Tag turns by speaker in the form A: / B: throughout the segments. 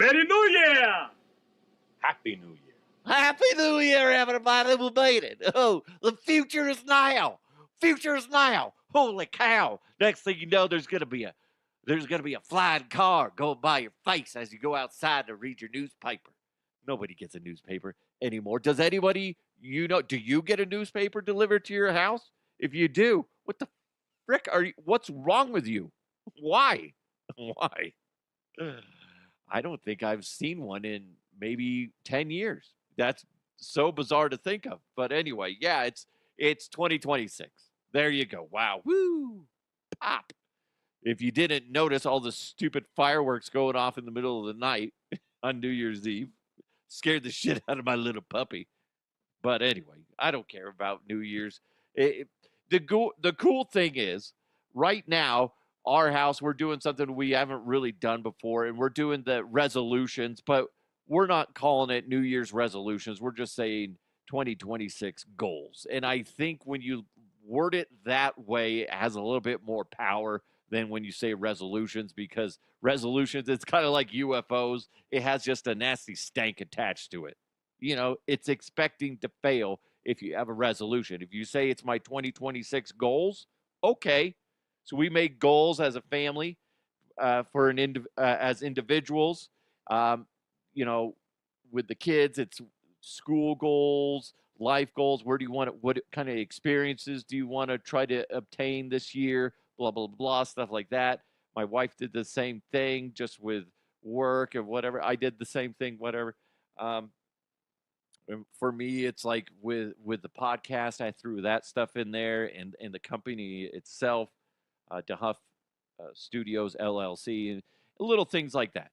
A: Merry New Year!
B: Happy New Year.
C: Happy New Year, everybody. We made it. Oh, the future is now. Future is now. Holy cow. Next thing you know, there's gonna be a flying car going by your face as you go outside to read your newspaper. Nobody gets a newspaper anymore. Does anybody, do you get a newspaper delivered to your house? If you do, what the frick what's wrong with you? Why? Why? I don't think I've seen one in maybe 10 years. That's so bizarre to think of. But anyway, yeah, it's 2026. There you go. Wow. Woo. Pop. If you didn't notice all the stupid fireworks going off in the middle of the night on New Year's Eve, scared the shit out of my little puppy. But anyway, I don't care about New Year's. The cool thing is, right now, our house, we're doing something we haven't really done before, and we're doing the resolutions, but we're not calling it New Year's resolutions. We're just saying 2026 goals. And I think when you word it that way, it has a little bit more power than when you say resolutions, because resolutions, it's kind of like UFOs. It has just a nasty stank attached to it. It's expecting to fail if you have a resolution. If you say it's my 2026 goals, okay. So we make goals as a family, as individuals. With the kids, it's school goals, life goals. Where do you want to? What kind of experiences do you want to try to obtain this year? Blah blah blah, stuff like that. My wife did the same thing, just with work and whatever. I did the same thing, whatever. For me, it's like with the podcast, I threw that stuff in there, and the company itself. DeHuff Studios LLC, and little things like that.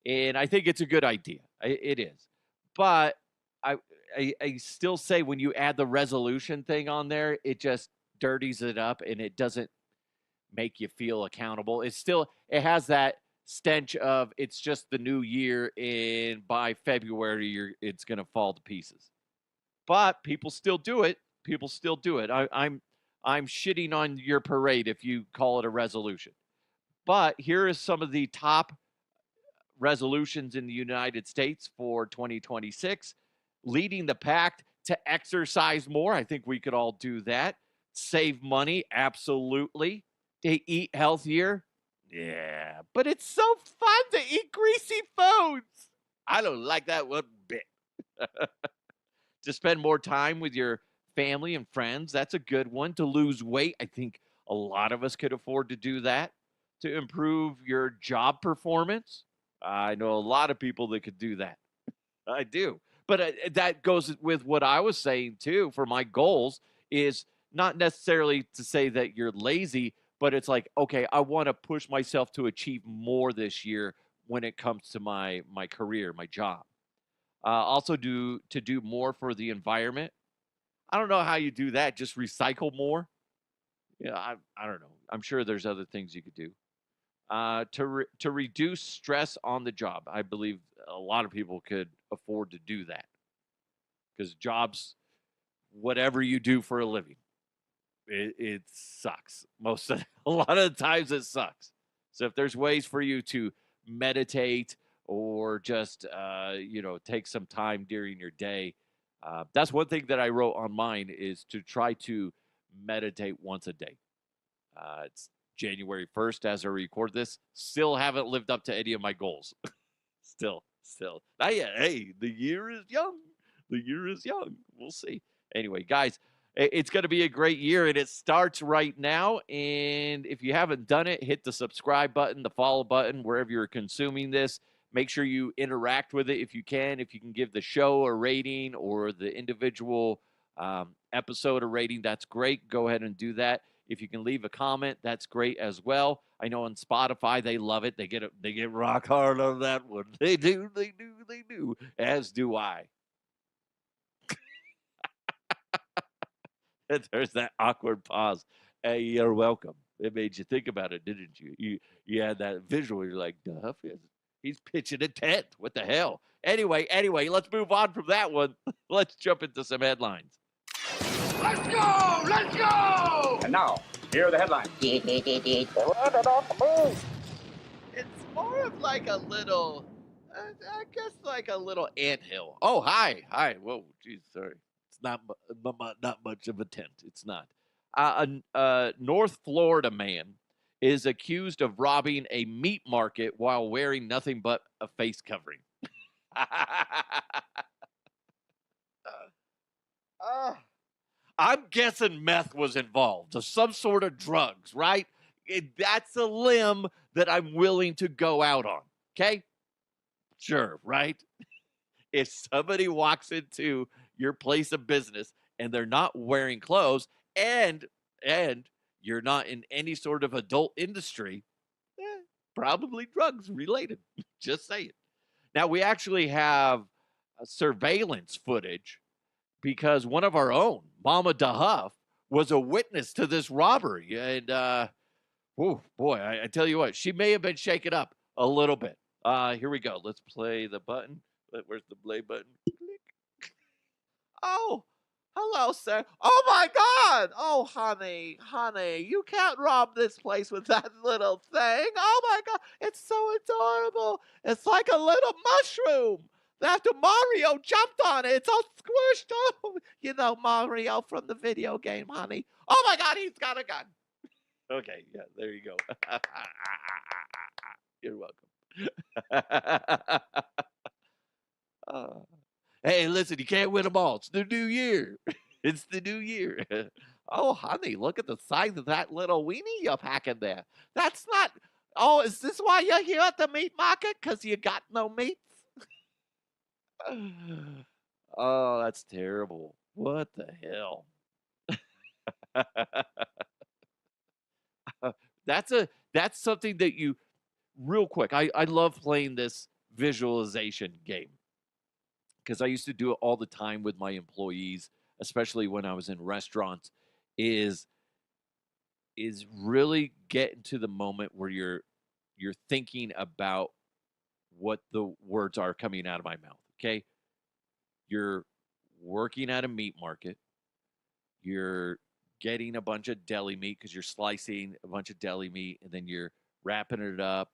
C: And I think it's a good idea. It is. But I still say when you add the resolution thing on there, it just dirties it up and it doesn't make you feel accountable. It has that stench of it's just the new year, and by February it's going to fall to pieces. But people still do it. I'm shitting on your parade if you call it a resolution. But here is some of the top resolutions in the United States for 2026. Leading the pack to exercise more. I think we could all do that. Save money. Absolutely. To eat healthier. Yeah. But it's so fun to eat greasy foods. I don't like that one bit. To spend more time with your family and friends, that's a good one. To lose weight, I think a lot of us could afford to do that. To improve your job performance, I know a lot of people that could do that. I do. But that goes with what I was saying too. For my goals is not necessarily to say that you're lazy, but it's like, okay, I want to push myself to achieve more this year when it comes to my career, my job. Also to do more for the environment. I don't know how you do that. Just recycle more. Yeah, I don't know. I'm sure there's other things you could do. To reduce stress on the job. I believe a lot of people could afford to do that. Because jobs, whatever you do for a living, it sucks. A lot of the times it sucks. So if there's ways for you to meditate or just, take some time during your day, that's one thing that I wrote on mine is to try to meditate once a day. It's January 1st as I record this. Still haven't lived up to any of my goals. Still. Not yet. Hey, the year is young. We'll see. Anyway, guys, it's going to be a great year, and it starts right now. And if you haven't done it, hit the subscribe button, the follow button, wherever you're consuming this. Make sure you interact with it if you can. If you can give the show a rating or the individual episode a rating, that's great. Go ahead and do that. If you can leave a comment, that's great as well. I know on Spotify, they love it. They get rock hard on that one. They do. As do I. There's that awkward pause. Hey, you're welcome. It made you think about it, didn't you? You had that visual. You're like, Duff, he's pitching a tent. What the hell? Anyway, let's move on from that one. Let's jump into some headlines.
A: Let's go!
B: And now, here are the headlines.
C: It's more of like a little I guess like a little anthill. Oh, hi. Whoa, geez, sorry. It's not much of a tent. It's not. A North Florida man is accused of robbing a meat market while wearing nothing but a face covering. I'm guessing meth was involved, or some sort of drugs, right? That's a limb that I'm willing to go out on. Okay, sure, right? If somebody walks into your place of business and they're not wearing clothes and you're not in any sort of adult industry, probably drugs related. Just saying. Now we actually have surveillance footage because one of our own, Momma DeHuff, was a witness to this robbery. And oh boy, I tell you what, she may have been shaken up a little bit. Here we go. Let's play the button. Where's the play button? Click. Oh, hello, sir. Oh my God. Oh, honey, you can't rob this place with that little thing. Oh my God, it's so adorable. It's like a little mushroom. After Mario jumped on it, it's all squished. Oh, you know Mario from the video game, honey. Oh my God, he's got a gun. Okay, yeah, there you go. You're welcome. Hey, listen, you can't win them all. It's the new year. It's the new year. Oh, honey, look at the size of that little weenie you're packing there. That's not. Oh, is this why you're here at the meat market? Because you got no meats? Oh, that's terrible. What the hell? That's something that you real quick. I love playing this visualization game because I used to do it all the time with my employees, especially when I was in restaurants. Is really getting to the moment where you're thinking about what the words are coming out of my mouth. Okay, you're working at a meat market. You're getting a bunch of deli meat because you're slicing a bunch of deli meat and then you're wrapping it up,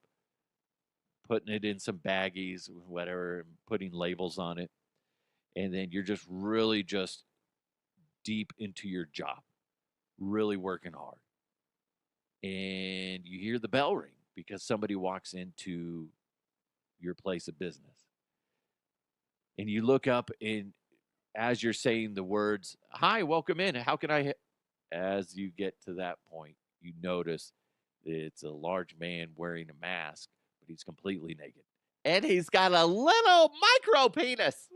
C: putting it in some baggies, whatever, and putting labels on it. And then you're just really just deep into your job, really working hard. And you hear the bell ring because somebody walks into your place of business. And you look up, and as you're saying the words, "Hi, welcome in. How can I?" As you get to that point, you notice that it's a large man wearing a mask, but he's completely naked. And he's got a little micro penis.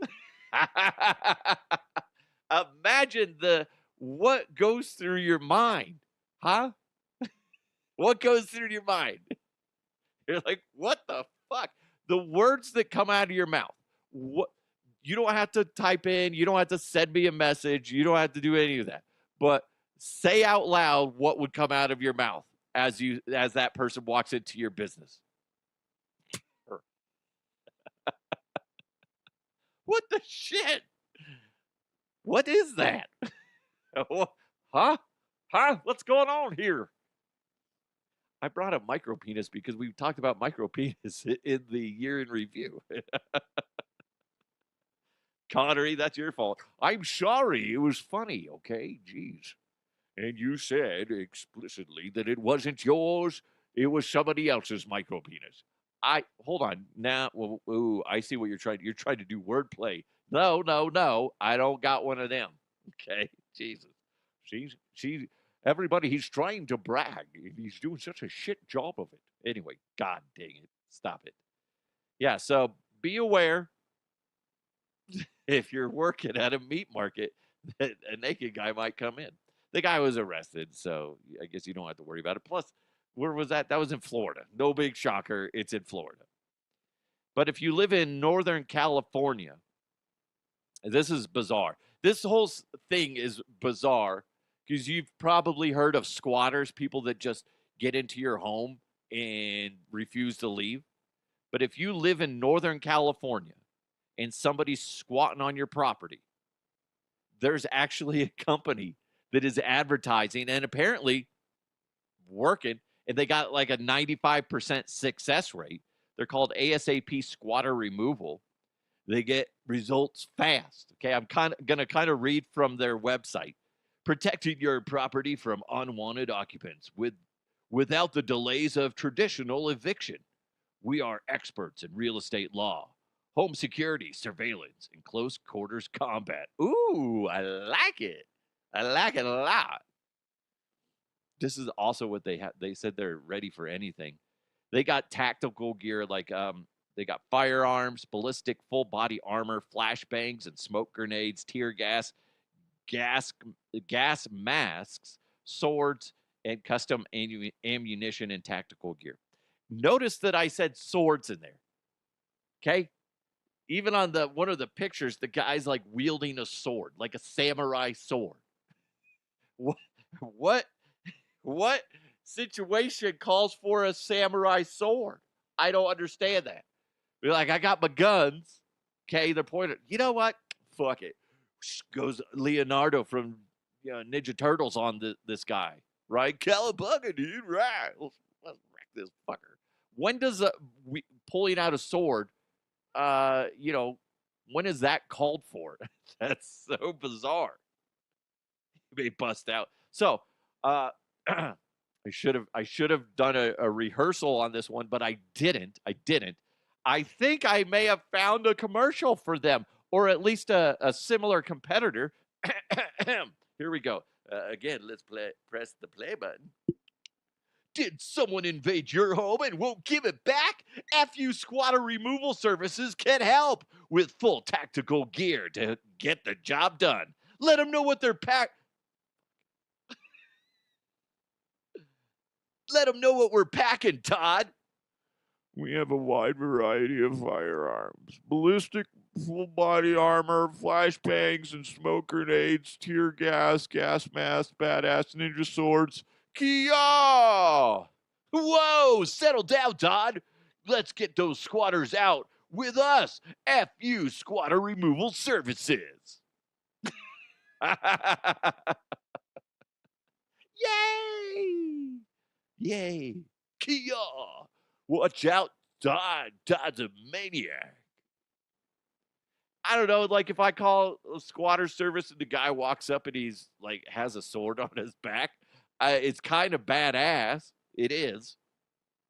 C: Imagine what goes through your mind, huh? What goes through your mind? You're like, what the fuck? The words that come out of your mouth. What you don't have to type in, you don't have to send me a message, you don't have to do any of that. But say out loud what would come out of your mouth as that person walks into your business. What the shit? What is that? Huh? What's going on here? I brought up micro penis because we talked about micro penis in the year in review. Connery, that's your fault. I'm sorry. It was funny, okay? Jeez. And you said explicitly that it wasn't yours. It was somebody else's micro penis. Hold on. Now, I see what you're trying. You're trying to do wordplay. No. I don't got one of them. Okay, Jesus. Everybody. He's trying to brag. He's doing such a shit job of it. Anyway, God dang it, stop it. Yeah. So be aware if you're working at a meat market that a naked guy might come in. The guy was arrested, so I guess you don't have to worry about it. Plus, where was that? That was in Florida. No big shocker. It's in Florida. But if you live in Northern California, this is bizarre. This whole thing is bizarre because you've probably heard of squatters, people that just get into your home and refuse to leave. But if you live in Northern California and somebody's squatting on your property, there's actually a company that is advertising and apparently working, and they got like a 95% success rate. They're called ASAP squatter removal. They get results fast. Okay, I'm gonna read from their website. Protecting your property from unwanted occupants without the delays of traditional eviction. We are experts in real estate law, home security, surveillance, and close quarters combat. Ooh, I like it. I like it a lot. This is also what they have. They said they're ready for anything. They got tactical gear like they got firearms, ballistic full body armor, flashbangs and smoke grenades, tear gas, gas gas masks, swords, and custom ammunition and tactical gear. Notice that I said swords in there. Okay? Even on the one of the pictures, the guy's like wielding a sword, like a samurai sword. What what what situation calls for a samurai sword? I don't understand that. You're like, I got my guns. Okay, they're pointed. You know what? Fuck it. Goes Leonardo from Ninja Turtles on this guy, right? Cowabunga, dude. Right. Let's wreck this fucker. When does pulling out a sword, when is that called for? That's so bizarre. They bust out. So, I should have done a rehearsal on this one, but I didn't. I think I may have found a commercial for them, or at least a similar competitor. Here we go. Again, let's press the play button. Did someone invade your home and won't give it back? FU Squatter Removal Services can help with full tactical gear to get the job done. Let them know what they're Let them know what we're packing, Todd. We have a wide variety of firearms. Ballistic full-body armor, flashbangs and smoke grenades, tear gas, gas masks, badass ninja swords. Kia! Whoa! Settle down, Todd. Let's get those squatters out with us. FU Squatter Removal Services. Yay! Yay! Kia! Watch out, Todd. Todd's a maniac. I don't know, like if I call a squatter service and the guy walks up and he's like has a sword on his back, it's kind of badass. It is.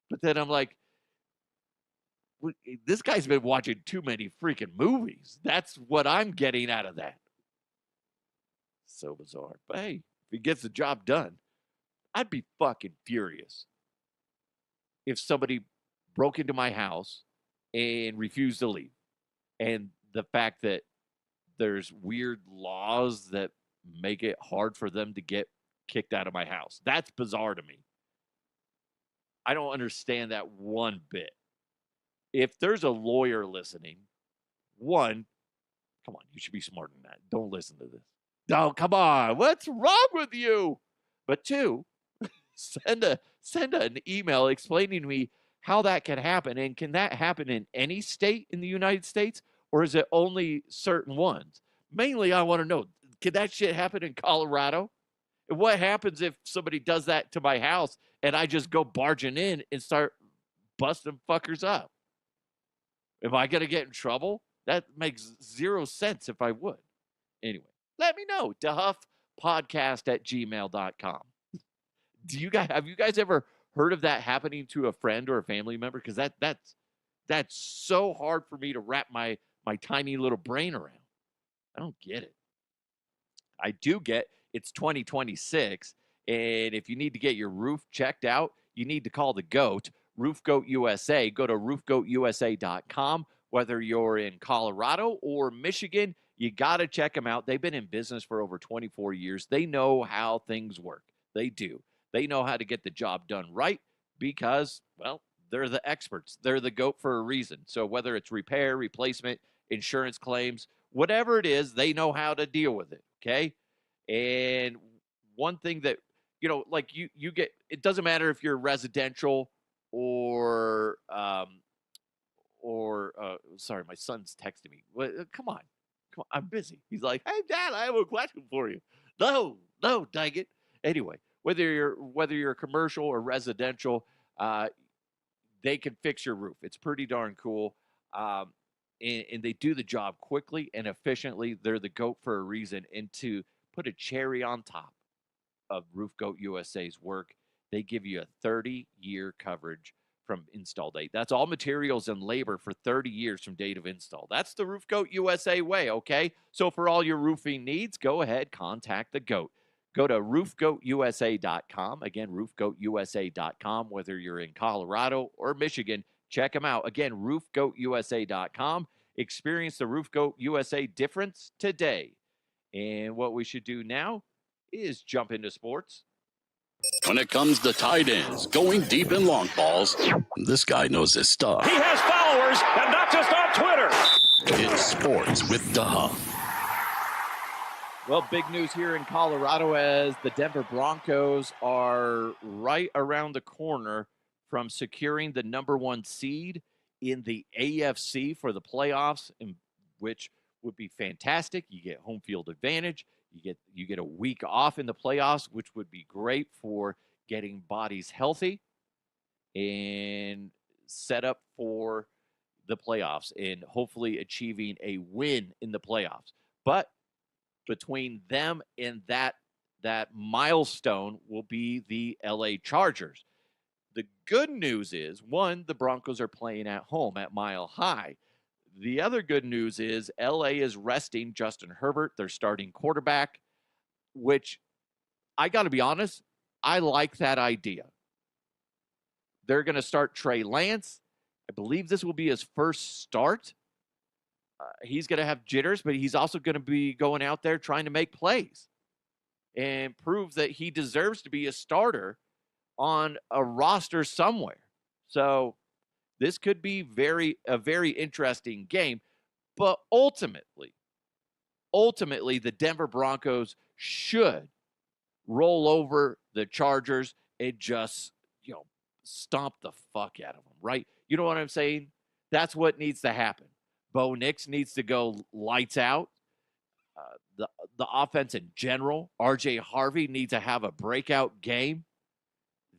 C: But then I'm like, this guy's been watching too many freaking movies. That's what I'm getting out of that. So bizarre. But hey, if he gets the job done, I'd be fucking furious if somebody broke into my house and refused to leave. And the fact that there's weird laws that make it hard for them to get kicked out of my house. That's bizarre to me. I don't understand that one bit. If there's a lawyer listening, one, come on, you should be smarter than that. Don't listen to this. No, come on. What's wrong with you? But two, send an email explaining to me how that can happen. And can that happen in any state in the United States? Or is it only certain ones? Mainly, I want to know, can that shit happen in Colorado? And what happens if somebody does that to my house and I just go barging in and start busting fuckers up? Am I going to get in trouble? That makes zero sense if I would. Anyway, let me know. DeHuffPodcast@gmail.com. Have you guys ever heard of that happening to a friend or a family member? Because that's so hard for me to wrap my tiny little brain around. I don't get it. I do get it's 2026, and if you need to get your roof checked out, you need to call the GOAT, Roof Goat USA. Go to roofgoatusa.com. Whether you're in Colorado or Michigan, you got to check them out. They've been in business for over 24 years. They know how things work. They do. They know how to get the job done right because, well, they're the experts. They're the GOAT for a reason. So whether it's repair, replacement, insurance claims, whatever it is, they know how to deal with it, okay? And one thing that, like you get, it doesn't matter if you're residential or sorry, my son's texting me. Come on, I'm busy. He's like, hey, Dad, I have a question for you. No, dang it. Anyway, whether you're commercial or residential, they can fix your roof. It's pretty darn cool. And they do the job quickly and efficiently. They're the GOAT for a reason. And to put a cherry on top of Roof Goat USA's work, they give you a 30-year coverage from install date. That's all materials and labor for 30 years from date of install. That's the Roof Goat USA way, okay? So for all your roofing needs, go ahead, contact the GOAT. Go to roofgoatusa.com. Again, roofgoatusa.com. Whether you're in Colorado or Michigan, check them out. Again, roofgoatusa.com. Experience the Roof Goat USA difference today. And what we should do now is jump into sports.
D: When it comes to tight ends, going deep in long balls, this guy knows his stuff.
B: He has followers, and not just on Twitter.
D: It's Sports with DeHuff.
C: Well, big news here in Colorado as the Denver Broncos are right around the corner from securing the number 1 seed in the AFC for the playoffs, which would be fantastic. You get home field advantage. You get a week off in the playoffs, which would be great for getting bodies healthy and set up for the playoffs and hopefully achieving a win in the playoffs. But between them and that milestone will be the LA Chargers. The good news is, one, the Broncos are playing at home at Mile High. The other good news is LA is resting Justin Herbert, their starting quarterback, which I got to be honest, I like that idea. They're going to start Trey Lance. I believe this will be his first start. He's going to have jitters, but he's also going to be going out there trying to make plays and prove that he deserves to be a starter on a roster somewhere. So this could be a very interesting game, but ultimately, the Denver Broncos should roll over the Chargers and just, stomp the fuck out of them, right? You know what I'm saying? That's what needs to happen. Bo Nix needs to go lights out. The offense in general, RJ Harvey needs to have a breakout game.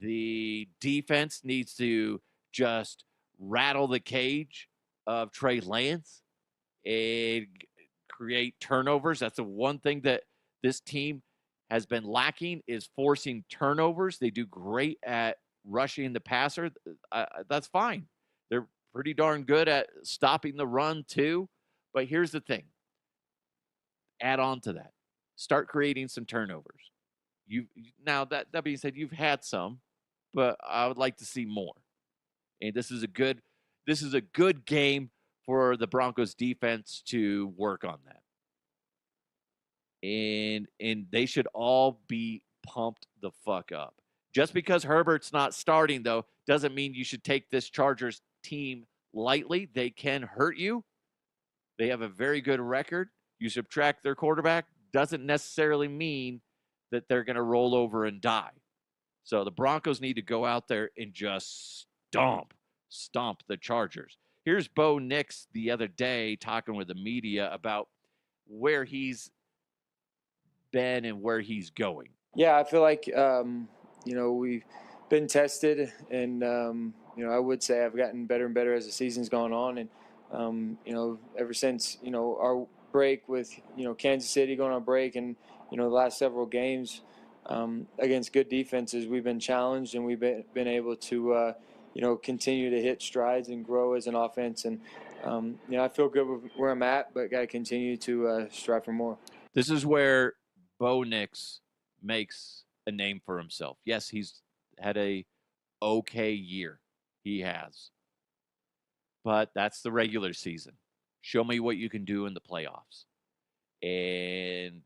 C: The defense needs to just rattle the cage of Trey Lance and create turnovers. That's the one thing that this team has been lacking is forcing turnovers. They do great at rushing the passer. That's fine. They're pretty darn good at stopping the run too. But here's the thing. Add on to that. Start creating some turnovers. Now that being said, you've had some, but I would like to see more. And this is a good game for the Broncos defense to work on that. And they should all be pumped the fuck up. Just because Herbert's not starting, though, doesn't mean you should take this Chargers team lightly. They can hurt you. They have a very good record. You subtract their quarterback, doesn't necessarily mean that they're going to roll over and die. So the Broncos need to go out there and just stomp the Chargers. Here's Bo Nix the other day talking with the media about where he's been and where he's going.
E: Yeah, I feel like, we've been tested and, I would say I've gotten better and better as the season's gone on. And, ever since, our break with, Kansas City going on break and, the last several games against good defenses, we've been challenged and we've been able to, continue to hit strides and grow as an offense. And, I feel good with where I'm at, but got to continue to strive for more.
C: This is where Bo Nix makes a name for himself. Yes, he's had a okay year. He has. But that's the regular season. Show me what you can do in the playoffs. And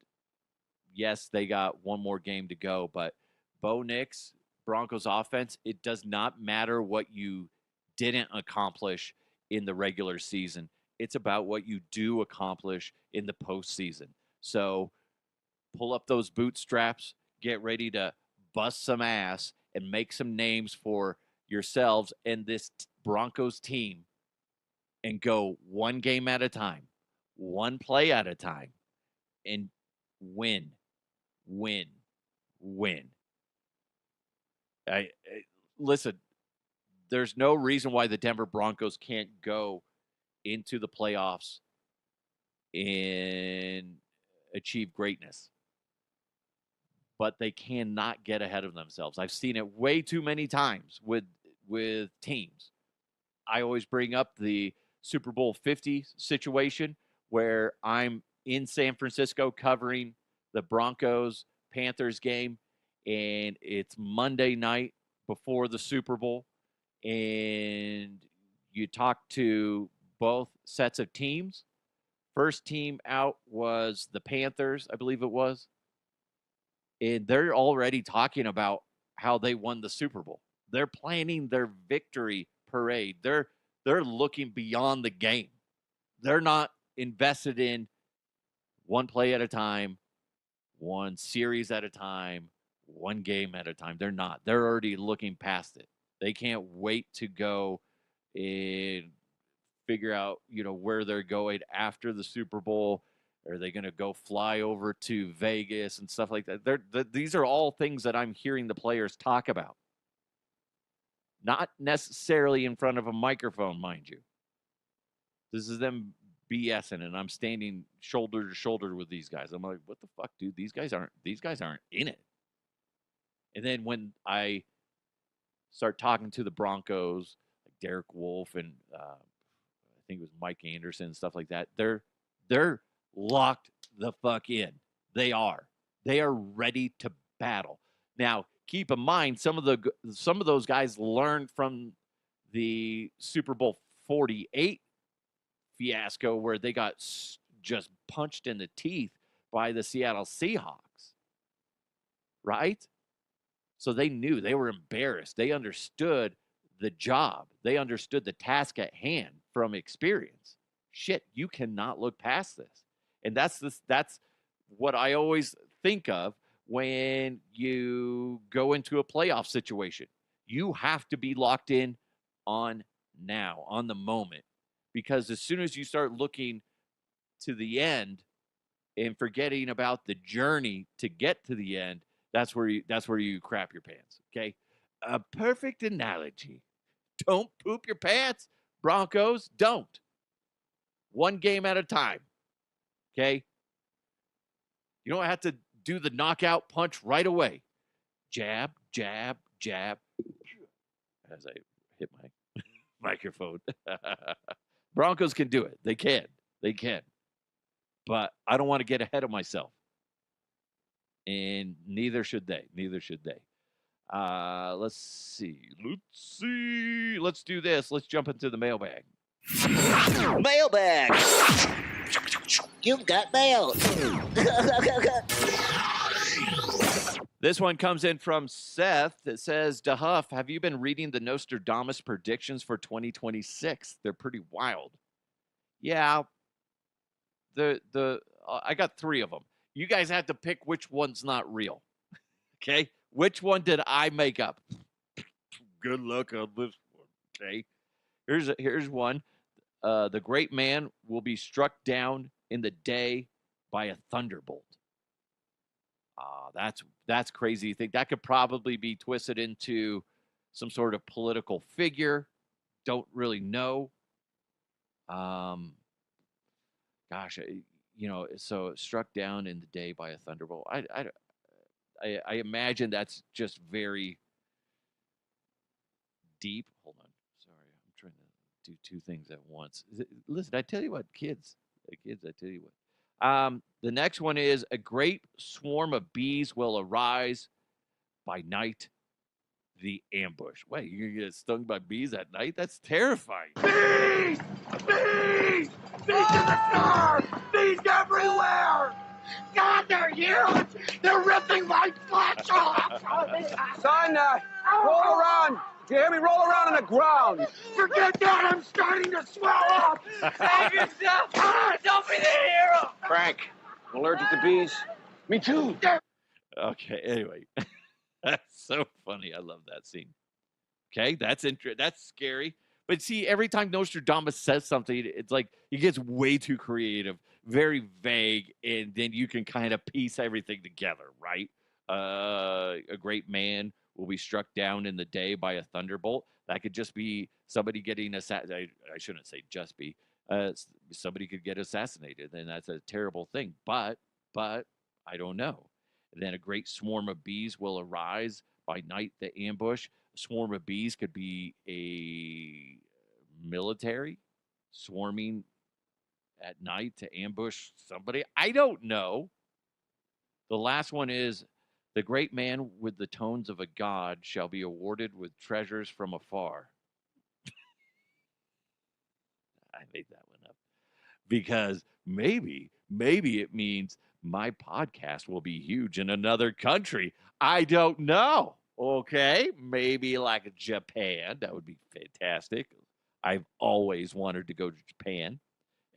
C: yes, they got one more game to go, but Bo Nix, Broncos offense, it does not matter what you didn't accomplish in the regular season. It's about what you do accomplish in the postseason. So pull up those bootstraps, get ready to bust some ass and make some names for yourselves and this Broncos team and go one game at a time, one play at a time, and win. Listen, there's no reason why the Denver Broncos can't go into the playoffs and achieve greatness. But they cannot get ahead of themselves. I've seen it way too many times with teams. I always bring up the Super Bowl 50 situation where I'm in San Francisco covering the Broncos-Panthers game, and it's Monday night before the Super Bowl, and you talk to both sets of teams. First team out was the Panthers, I believe it was. And they're already talking about how they won the Super Bowl. They're planning their victory parade. They're looking beyond the game. They're not invested in one play at a time, one series at a time, one game at a time. They're not. They're already looking past it. They can't wait to go and figure out, where they're going after the Super Bowl. Are they going to go fly over to Vegas and stuff like that? These are all things that I'm hearing the players talk about. Not necessarily in front of a microphone, mind you. This is them BSing, and I'm standing shoulder to shoulder with these guys. I'm like, what the fuck, dude? These guys aren't in it. And then when I start talking to the Broncos, like Derek Wolfe and I think it was Mike Anderson and stuff like that, they're locked the fuck in. They are ready to battle. Now, keep in mind, some of those guys learned from the Super Bowl 48 fiasco where they got just punched in the teeth by the Seattle Seahawks, right? So they knew, they were embarrassed. They understood the job. They understood the task at hand from experience. Shit, you cannot look past this. And that's what I always think of when you go into a playoff situation. You have to be locked in on now, on the moment. Because as soon as you start looking to the end and forgetting about the journey to get to the end, that's where you crap your pants, okay? A perfect analogy. Don't poop your pants, Broncos, don't. One game at a time, okay? You don't have to do the knockout punch right away. Jab, jab, jab. As I hit my microphone. Broncos can do it. They can. But I don't want to get ahead of myself. And neither should they. Let's see. Let's do this. Let's jump into the mailbag.
F: Mailbag. You've got mail.
C: This one comes in from Seth. It says, DeHuff, have you been reading the Nostradamus predictions for 2026? They're pretty wild. Yeah. I got 3 of them. You guys have to pick which one's not real. Okay? Which one did I make up? Good luck on this one. Okay? Here's one. The great man will be struck down in the day by a thunderbolt. That's crazy. You think that could probably be twisted into some sort of political figure? Don't really know. So struck down in the day by a thunderbolt. I imagine that's just very deep. Hold on. Sorry, I'm trying to do 2 things at once. Listen, I tell you what, kids, I tell you what. The next one is a great swarm of bees will arise by night. The ambush. Wait, you're gonna get stung by bees at night? That's terrifying.
A: Bees! Bees! Bees in the sky! Bees everywhere! God, they're huge! They're ripping my flesh off!
G: Son, roll around. Do you hear me? Roll around on the ground.
A: Forget that! I'm starting to swell up! Save yourself! Don't be the hero!
G: Frank, I'm allergic to bees. Me too.
C: Okay, anyway. That's so funny. I love that scene. Okay, that's scary. But see, every time Nostradamus says something, it's like he gets way too creative, very vague, and then you can kind of piece everything together, right? A great man will be struck down in the day by a thunderbolt. That could just be somebody getting assassinated. I shouldn't say just be. Somebody could get assassinated, and that's a terrible thing. But I don't know. And then a great swarm of bees will arise by night. The ambush. A swarm of bees could be a military swarming at night to ambush somebody. I don't know. The last one is the great man with the tones of a god shall be awarded with treasures from afar. I made that one up because maybe it means my podcast will be huge in another country. I don't know. Okay, maybe like Japan. That would be fantastic. I've always wanted to go to Japan.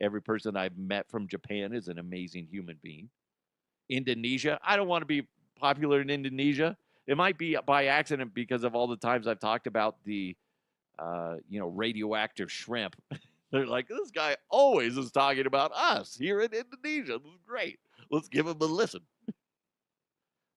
C: Every person I've met from Japan is an amazing human being. Indonesia. I don't want to be popular in Indonesia. It might be by accident because of all the times I've talked about the, radioactive shrimp. They're like, this guy always is talking about us here in Indonesia. This is great. Let's give him a listen.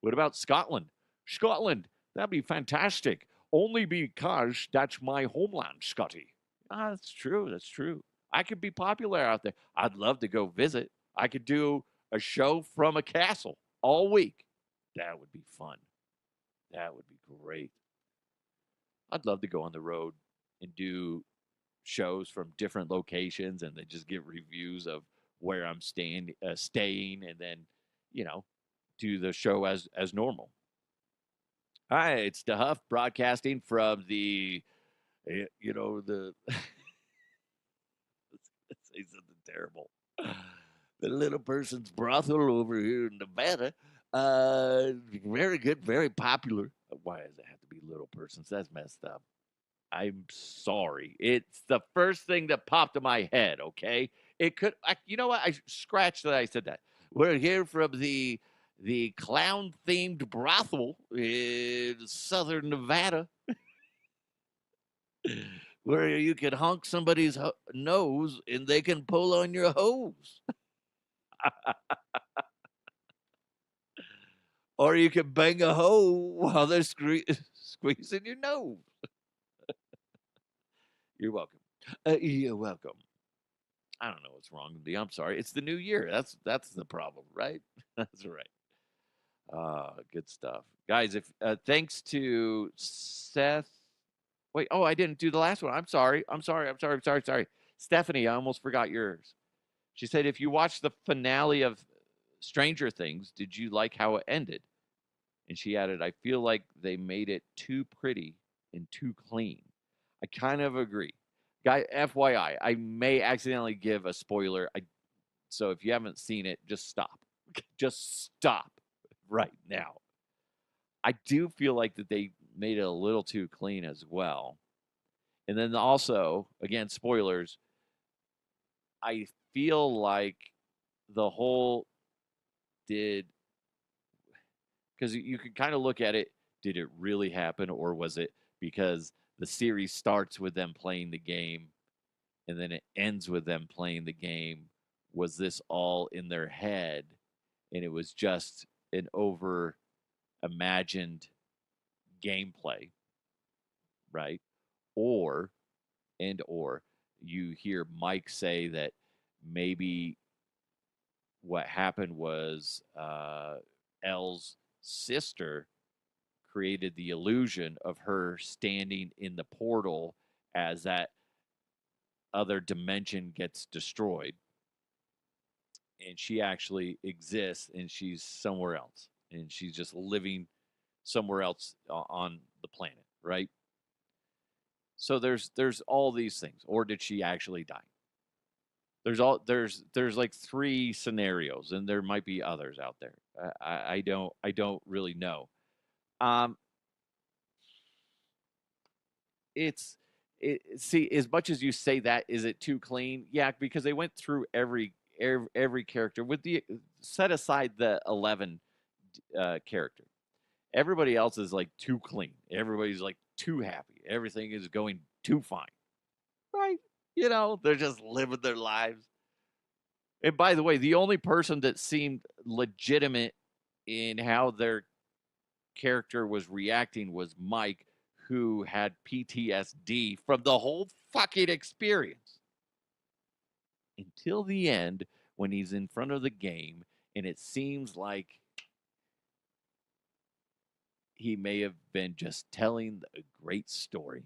C: What about Scotland? Scotland, that'd be fantastic. Only because that's my homeland, Scotty. That's true. That's true. I could be popular out there. I'd love to go visit. I could do a show from a castle all week. That would be fun. That would be great. I'd love to go on the road and do shows from different locations and then just give reviews of where I'm staying, and then, do the show as normal. All right, it's DeHuff broadcasting from the, the let's say something terrible. The little person's brothel over here in Nevada. Very good, very popular. Why does it have to be little persons? That's messed up. I'm sorry. It's the first thing that popped in my head, okay? It could, you know what? I scratched that I said that. We're here from the clown-themed brothel in southern Nevada, where you can honk somebody's nose and they can pull on your hose. Or you can bang a hoe while they're squeezing your nose. You're welcome. You're welcome. I don't know what's wrong with me. I'm sorry. It's the new year. That's the problem, right? That's right. Good stuff, guys. If thanks to Seth. Wait. Oh, I didn't do the last one. I'm sorry. Stephanie, I almost forgot yours. She said, if you watched the finale of Stranger Things, did you like how it ended? And she added, I feel like they made it too pretty and too clean. I kind of agree. Guy, FYI, I may accidentally give a spoiler. So if you haven't seen it, just stop. Just stop right now. I do feel like that they made it a little too clean as well. And then also, again, spoilers, I feel like the whole because you can kind of look at it, did it really happen, or was it because the series starts with them playing the game and then it ends with them playing the game? Was this all in their head and it was just an over imagined gameplay, right? Or you hear Mike say that maybe what happened was Elle's sister created the illusion of her standing in the portal as that other dimension gets destroyed. And she actually exists and she's somewhere else. And she's just living somewhere else on the planet, right? So there's all these things. Or did she actually die? There's like 3 scenarios, and there might be others out there. I don't really know. See, as much as you say that, is it too clean? Yeah, because they went through every character with the set aside the 11 character. Everybody else is like too clean. Everybody's like too happy. Everything is going too fine, right? They're just living their lives. And by the way, the only person that seemed legitimate in how their character was reacting was Mike, who had PTSD from the whole fucking experience. Until the end, when he's in front of the game, and it seems like he may have been just telling a great story.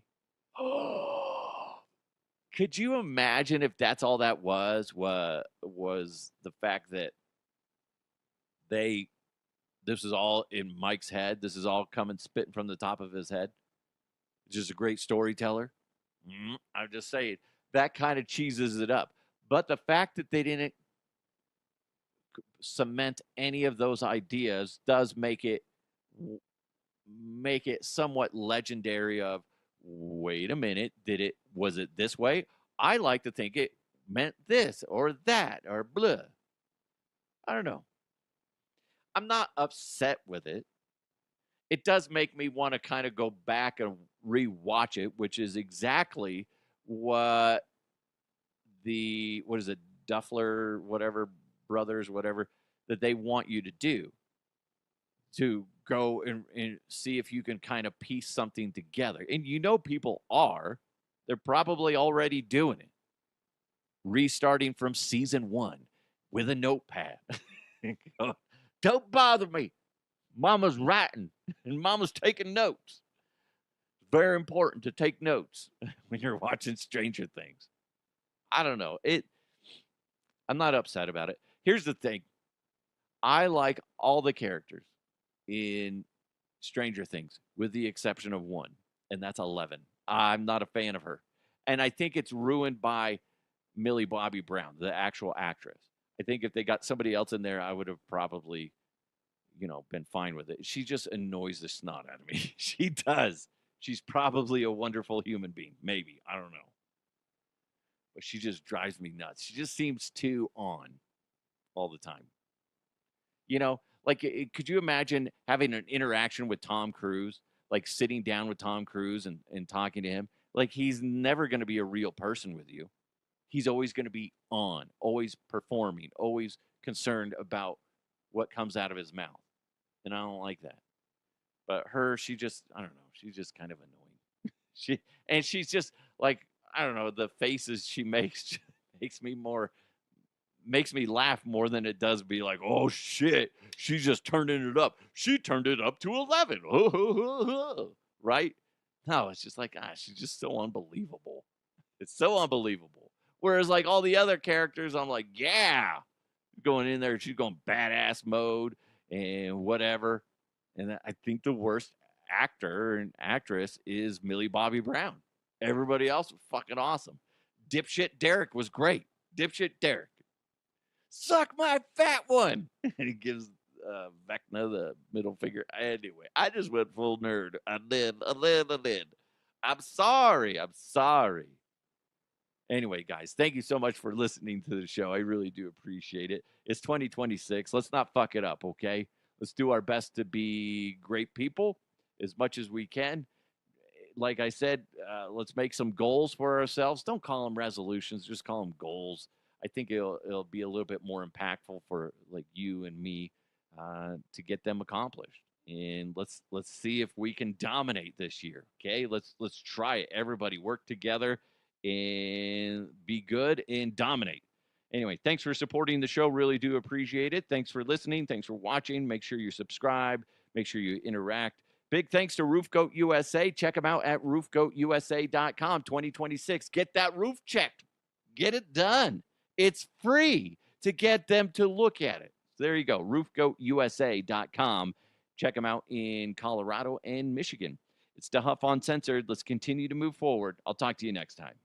C: Could you imagine if that's all that was the fact that this is all in Mike's head? This is all coming spitting from the top of his head? Just a great storyteller? I'm just saying, that kind of cheeses it up. But the fact that they didn't cement any of those ideas does make it somewhat legendary of, wait a minute, was it this way? I like to think it meant this or that or blah. I don't know. I'm not upset with it. It does make me want to kind of go back and rewatch it, which is exactly what Duffler, whatever, brothers, whatever, that they want you to do. To go and see if you can kind of piece something together. And people are. They're probably already doing it. Restarting from season 1 with a notepad. Don't bother me. Mama's writing and Mama's taking notes. Very important to take notes when you're watching Stranger Things. I don't know. I'm not upset about it. Here's the thing. I like all the characters in Stranger Things, with the exception of one, and that's 11. I'm not a fan of her. And I think it's ruined by Millie Bobby Brown, the actual actress. I think if they got somebody else in there, I would have probably, been fine with it. She just annoys the snot out of me. She does. She's probably a wonderful human being. Maybe. I don't know. But she just drives me nuts. She just seems too on all the time. Could you imagine having an interaction with Tom Cruise, like sitting down with Tom Cruise and talking to him? Like, he's never going to be a real person with you. He's always going to be on, always performing, always concerned about what comes out of his mouth. And I don't like that. But her, I don't know, she's just kind of annoying. She's just like, I don't know, the faces she makes makes me laugh more than it does be like, oh shit, she's just turning it up. She turned it up to 11. Right? No, it's just like, she's just so unbelievable. It's so unbelievable. Whereas like all the other characters, I'm like, yeah, going in there, she's going badass mode and whatever. And I think the worst actor and actress is Millie Bobby Brown. Everybody else was fucking awesome. Dipshit Derek was great. Dipshit Derek. Suck my fat one. And he gives Vecna the middle finger. Anyway, I just went full nerd. I did. I'm sorry. Anyway, guys, thank you so much for listening to the show. I really do appreciate it. It's 2026. Let's not fuck it up, okay? Let's do our best to be great people as much as we can. Like I said, let's make some goals for ourselves. Don't call them resolutions. Just call them goals. I think it'll be a little bit more impactful for like you and me to get them accomplished. And let's see if we can dominate this year. Okay, let's try it. Everybody work together and be good and dominate. Anyway, thanks for supporting the show. Really do appreciate it. Thanks for listening. Thanks for watching. Make sure you subscribe. Make sure you interact. Big thanks to Roof Goat USA. Check them out at roofgoatusa.com 2026. Get that roof checked. Get it done. It's free to get them to look at it. There you go, roofgoatusa.com. Check them out in Colorado and Michigan. It's DeHuff Uncensored. Let's continue to move forward. I'll talk to you next time.